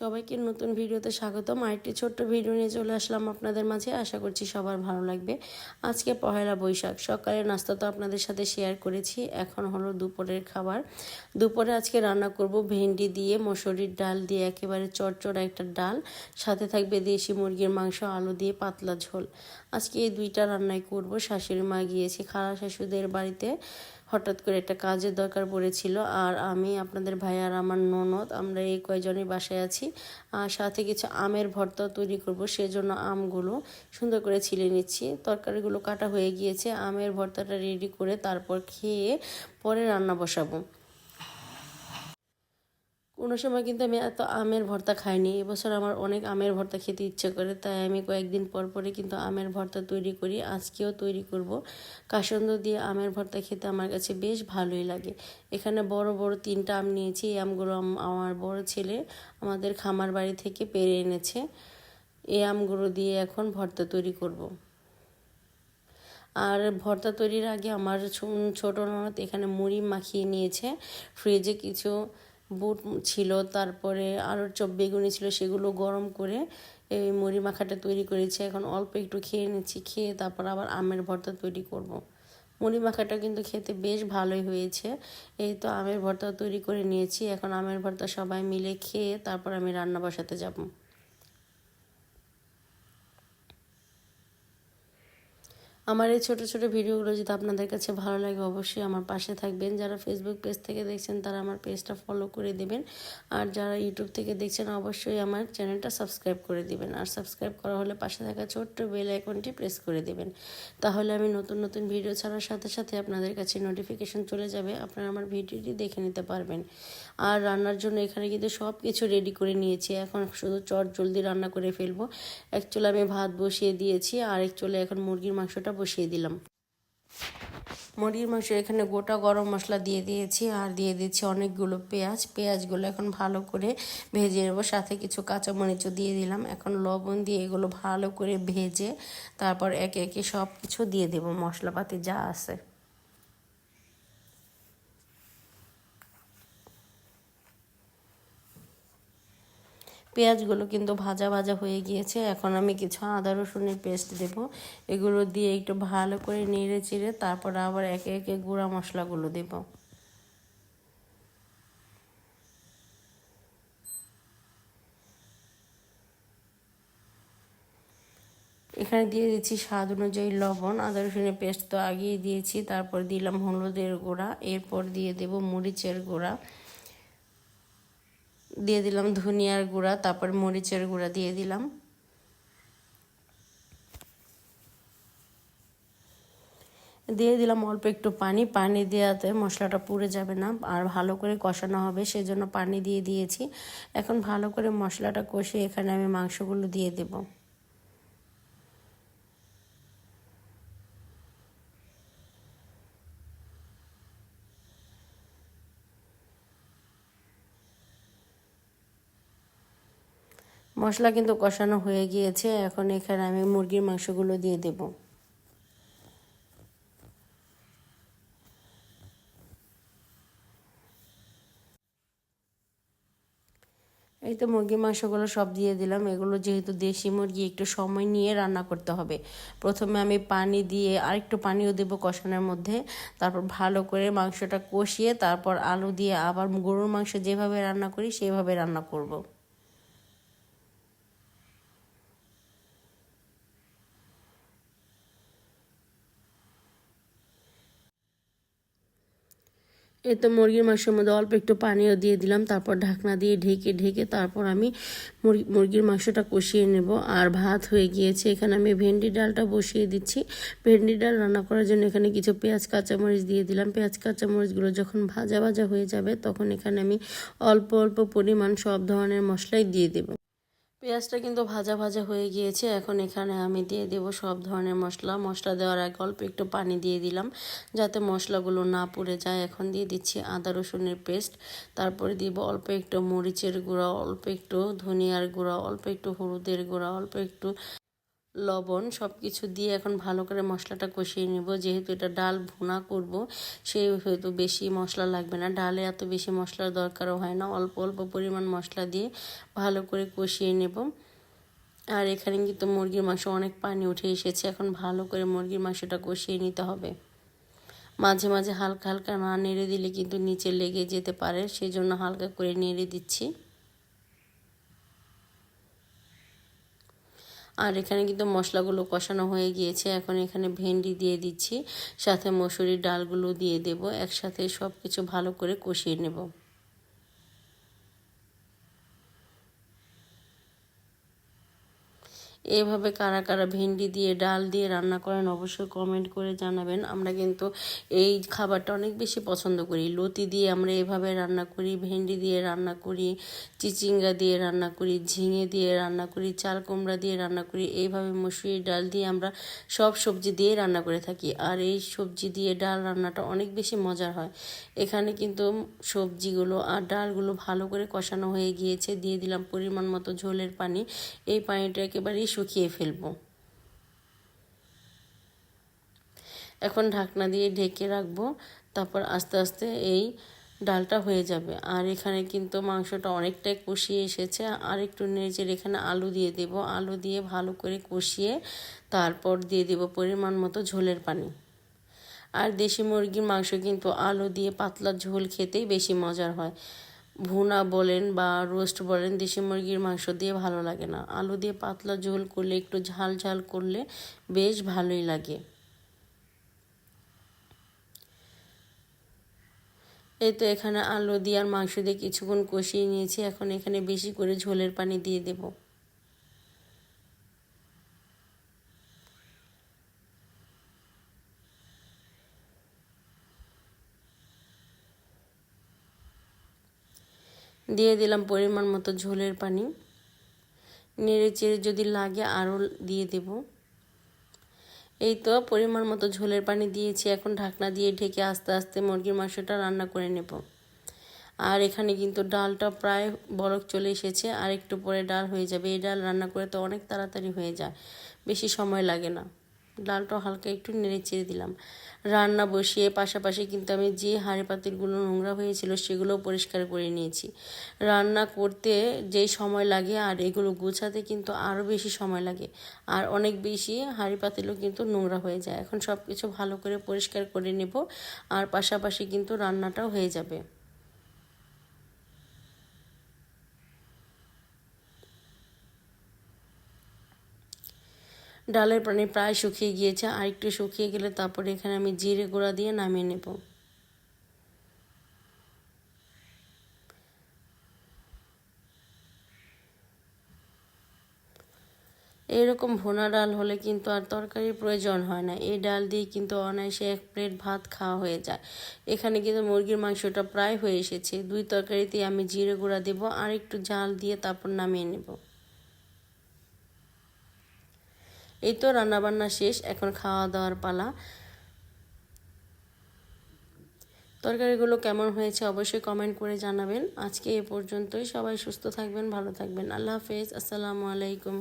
সবাইকে নতুন ভিডিওতে স্বাগতম। আরেকটি ছোট্ট ভিডিও নিয়ে চলে আসলাম আপনাদের মাঝে। আশা করছি সবার ভালো লাগবে। আজকে পহেলা বৈশাখ, সকালের নাস্তা তো আপনাদের সাথে শেয়ার করেছি। এখন হলো দুপুরের খাবার। দুপুরে আজকে রান্না করব ভেন্ডি দিয়ে, মসুরির ডাল দিয়ে একেবারে চটচড়া একটা ডাল, সাথে থাকবে দেশি মুরগির মাংস, আলু দিয়ে পাতলা ঝোল। আজকে এই দুইটা রান্নাই করব। শাশুড়ি মা গিয়েছে খালা শাশুদের বাড়িতে, হঠাৎ করে একটা কাজের দরকার পড়েছিল। আর আমি, আপনাদের ভাই আর আমার ননদ, আমরা এই কয়জনই বাসায় আছি। আর সাথে কিছু আমের ভর্তা তৈরি করব, সেজন্য আমগুলো সুন্দর করে ছিলে নিচ্ছি। তরকারিগুলো কাটা হয়ে গিয়েছে, আমের ভর্তাটা রেডি করে তারপর খেয়ে পরে রান্না বসাবো। কোনো সময় কিন্তু আমি এত আমের ভর্তা খাইনি। এবছর আমার অনেক আমের ভর্তা খেতে ইচ্ছে করে, তাই আমি কয়েকদিন পর পরে কিন্তু আমের ভর্তা তৈরি করি। আজকেও তৈরি করব। কাসন্দ দিয়ে আমের ভর্তা খেতে আমার কাছে বেশ ভালোই লাগে। এখানে বড় বড় 3টা আম নিয়েছি। এই আমগুলো আমার বড় ছেলে আমাদের খামার বাড়ি থেকে পেড়ে এনেছে। এই আমগুলো দিয়ে এখন ভর্তা তৈরি করব। আর ভর্তা তৈরির আগে আমার ছোটো ননদ এখানে মুড়ি মাখিয়ে নিয়েছে। ফ্রিজে কিছু বুট ছিল, তারপরে আলুর চপ বেগুনি ছিল, সেগুলো গরম করে এই মুড়ি মাখাটা তৈরি করেছে। এখন অল্প একটু খেয়ে নিচ্ছি, খেয়ে তারপর আবার আমের ভর্তা তৈরি করব। মুড়ি মাখাটা কিন্তু খেতে বেশ ভালোই হয়েছে। এই তো আমের ভর্তা তৈরি করে নিয়েছি। এখন আমের ভর্তা সবাই মিলে খেয়ে তারপর আমি রান্না বসাতে যাব। আমার এই ছোটো ছোটো ভিডিওগুলো যদি আপনাদের কাছে ভালো লাগে, অবশ্যই আমার পাশে থাকবেন। যারা ফেসবুক পেজ থেকে দেখছেন তারা আমার পেজটা ফলো করে দেবেন, আর যারা ইউটিউব থেকে দেখছেন অবশ্যই আমার চ্যানেলটা সাবস্ক্রাইব করে দিবেন। আর সাবস্ক্রাইব করা হলে পাশে থাকা ছোট্ট বেল আইকনটি প্রেস করে দেবেন, তাহলে আমি নতুন নতুন ভিডিও ছাড়ার সাথে সাথে আপনাদের কাছে নোটিফিকেশন চলে যাবে, আপনারা আমার ভিডিওটি দেখে নিতে পারবেন। আর রান্নার জন্য এখানে কিন্তু সব কিছু রেডি করে নিয়েছি। এখন শুধু চট জলদি রান্না করে ফেলবো। এক চুলে আমি ভাত বসিয়ে দিয়েছি, আর এক চুলে এখন মুরগির মাংসটা বসিয়ে দিলাম। মুরগির মাংস এখানে গোটা গরম মশলা দিয়ে দিয়েছি, আর দিয়ে দিচ্ছি অনেকগুলো পেঁয়াজগুলো এখন ভালো করে ভেজে নেবো। সাথে কিছু কাঁচামরিচও দিয়ে দিলাম। এখন লবণ দিয়ে এগুলো ভালো করে ভেজে তারপর একে একে সব কিছু দিয়ে দেবো, মশলাপাতি যা আছে। পেঁয়াজগুলো কিন্তু ভাজা ভাজা হয়ে গিয়েছে। এখন আমি কিছু আদা রসুনের পেস্ট দেব। এগুলো দিয়ে একটু ভালো করে নেড়ে চেড়ে তারপর আবার একে একে গুঁড়া মশলাগুলো দেব। এখানে দিয়ে দিচ্ছি স্বাদ অনুযায়ী লবণ। আদা রসুনের পেস্ট তো আগেই দিয়েছি। তারপর দিলাম হলুদের গুঁড়া, এরপর দিয়ে দেব মরিচের গুঁড়া, দিয়ে দিলাম ধনিয়ার গুঁড়া, তারপর মরিচের গুঁড়া দিয়ে দিলাম। দিয়ে দিলাম অল্প একটু পানি। পানি দেওয়াতে মশলাটা পুড়ে যাবে না আর ভালো করে কষানো হবে, সেজন্য পানি দিয়ে দিয়েছি। এখন ভালো করে মশলাটা কষিয়ে এখানে আমি মাংসগুলো দিয়ে দেব। মশলা কিন্তু কষানো হয়ে গিয়েছে। এখন এখানে আমি মুরগির মাংসগুলো দিয়ে দেব। এই তো মুরগির মাংসগুলো সব দিয়ে দিলাম। এগুলো যেহেতু দেশি মুরগি, একটু সময় নিয়ে রান্না করতে হবে। প্রথমে আমি পানি দিয়ে আরেকটু পানিও দেবো কষানোর মধ্যে, তারপর ভালো করে মাংসটা কষিয়ে তারপর আলু দিয়ে আবার গরুর মাংস যেভাবে রান্না করি সেভাবে রান্না করব। এই তো মুরগির মাংসের মধ্যে অল্প একটু পানিও দিয়ে দিলাম, তারপর ঢাকনা দিয়ে ঢেকে ঢেকে তারপর আমি মুরগির মাংসটা কষিয়ে নেব। আর ভাত হয়ে গিয়েছে। এখানে আমি ভেন্ডি ডালটা বসিয়ে দিচ্ছি। ভেন্ডি ডাল রান্না করার জন্য এখানে কিছু পেঁয়াজ কাঁচামরিচ দিয়ে দিলাম। পেঁয়াজ কাঁচামরিচগুলো যখন ভাজা ভাজা হয়ে যাবে তখন এখানে আমি অল্প অল্প পরিমাণ সব ধরনের মশলাই দিয়ে দেব। পেঁয়াজটা কিন্তু ভাজা ভাজা হয়ে গিয়েছে। এখন এখানে আমি দিয়ে দেব সব ধরনের মশলা। মশলা দেওয়ার আগে অল্প একটু পানি দিয়ে দিলাম যাতে মশলাগুলো না পুড়ে যায়। এখন দিয়ে দিচ্ছি আদা রসুনের পেস্ট, তারপরে দিব অল্প একটু মরিচের গুঁড়া, অল্প একটু ধনিয়ার গুঁড়া, অল্প একটু হলুদের গুঁড়া, অল্প একটু লবণ সব কিছু দিয়ে এখন ভালো করে মশলাটা কষিয়ে নেব। যেহেতু এটা ডাল ভুনা করব, সেই হয়তো বেশি মশলা লাগবে না, ডালে এত বেশি মশলার দরকারও হয় না, অল্প অল্প পরিমাণ মশলা দিয়ে ভালো করে কষিয়ে নেব। আর এখানে কিন্তু মুরগির মাংস অনেক পানি উঠে এসেছে, এখন ভালো করে মুরগির মাংসটা কষিয়ে নিতে হবে। মাঝে মাঝে হালকা হালকা না নেড়ে দিলে কিন্তু নিচে লেগে যেতে পারে, সেই জন্য হালকা করে নেড়ে দিচ্ছি। আর এখানে কিন্তু মশলাগুলো কষানো হয়ে গিয়েছে, এখন এখানে ভেন্ডি দিয়ে দিচ্ছি, সাথে মসুরির ডালগুলো দিয়ে দেব, একসাথে সব কিছু ভালো করে কষিয়ে নেব। এভাবে কারা কারা ভেন্ডি দিয়ে ডাল দিয়ে রান্না করেন অবশ্যই কমেন্ট করে জানাবেন। আমরা কিন্তু এই খাবারটা অনেক বেশি পছন্দ করি। লতি দিয়ে আমরা এভাবে রান্না করি, ভেন্ডি দিয়ে রান্না করি, চিচিঙ্গা দিয়ে রান্না করি, ঝিঙে দিয়ে রান্না করি, চাল কুমড়া দিয়ে রান্না করি। এইভাবে মসুরির ডাল দিয়ে আমরা সব সবজি দিয়ে রান্না করে থাকি। আর এই সবজি দিয়ে ডাল রান্নাটা অনেক বেশি মজার হয়। এখানে কিন্তু সবজিগুলো আর ডালগুলো ভালো করে কষানো হয়ে গিয়েছে, দিয়ে দিলাম পরিমাণ মতো ঝোলের পানি। এই পানিটা একেবারেই শুকিয়ে ফেলবো। এখন ঢাকনা দিয়ে ঢেকে রাখবো, তারপর আস্তে আস্তে এই ডালটা হয়ে যাবে। আর এখানে কিন্তু মাংসটা অনেকটাই কষিয়ে এসেছে, আর একটু নেড়েচেড়ে এখানে আলু দিয়ে দেব, আলু দিয়ে ভালো করে কষিয়ে তারপর দিয়ে দেব পরিমাণ মতো ঝোলের পানি। আর দেশি মুরগির মাংস কিন্তু আলু দিয়ে পাতলা ঝোল খেতেই বেশি মজার হয়। ভুনা বলেন বা রোস্ট বলেন, দেশি মুরগির মাংস দিয়ে ভালো লাগে না, আলু দিয়ে পাতলা ঝোল করলে, একটু ঝাল ঝাল করলে বেশ ভালোই লাগে। এই তো এখানে আলু দিয়ে আর মাংস দিয়ে কিছুক্ষণ কষিয়ে নিয়েছি, এখন এখানে বেশি করে ঝোলের পানি দিয়ে দেব। দিয়ে দিলাম পরিমাণ মতো ঝোলের পানি, নেড়ে চেড়ে যদি লাগে আরও দিয়ে দেব। এই তো পরিমাণ মতো ঝোলের পানি দিয়েছি, এখন ঢাকনা দিয়ে ঢেকে আস্তে আস্তে মুরগির মাংসটা রান্না করে নেব। আর এখানে কিন্তু ডালটা প্রায় বলক চলে এসেছে, আর একটু পরে ডাল হয়ে যাবে। এই ডাল রান্না করে তো অনেক তাড়াতাড়ি হয়ে যায়, বেশি সময় লাগে না। ডালটা হালকা একটু নেড়ে চেড়ে দিলাম। রান্না বসিয়ে পাশাপাশি কিন্তু আমি যে হাঁড়ি পাতিলগুলো নোংরা হয়েছিল সেগুলোও পরিষ্কার করে নিয়েছি। রান্না করতে যেই সময় লাগে আর এগুলো গোছাতে কিন্তু আরও বেশি সময় লাগে, আর অনেক বেশি হাঁড়ি পাতিলও কিন্তু নোংরা হয়ে যায়। এখন সব কিছু ভালো করে পরিষ্কার করে নেব, আর পাশাপাশি কিন্তু রান্নাটাও হয়ে যাবে। ডালের পানি প্রায় শুকিয়ে গিয়েছে, আর একটু শুকিয়ে গেলে তারপরে এখানে আমি জিরে গুঁড়া দিয়ে নামিয়ে নেব। এইরকম ভুনা ডাল হলে কিন্তু আর তরকারির প্রয়োজন হয় না, এই ডাল দিয়ে কিন্তু অনায়াসে 1 প্লেট ভাত খাওয়া হয়ে যায়। এখানে কিন্তু মুরগির মাংসটা প্রায় হয়ে এসেছে, 2 তরকারিতেই আমি জিরে গুঁড়া দেব, আর একটু জাল দিয়ে তারপর নামিয়ে নেব। এই তো রান্নাবান্না শেষ, এখন খাওয়া দাওয়ার পালা। তরকারিগুলো কেমন হয়েছে অবশ্যই কমেন্ট করে জানাবেন। আজকে এ পর্যন্তই, সবাই সুস্থ থাকবেন, ভালো থাকবেন। আল্লাহ হাফেজ, আসসালামু আলাইকুম।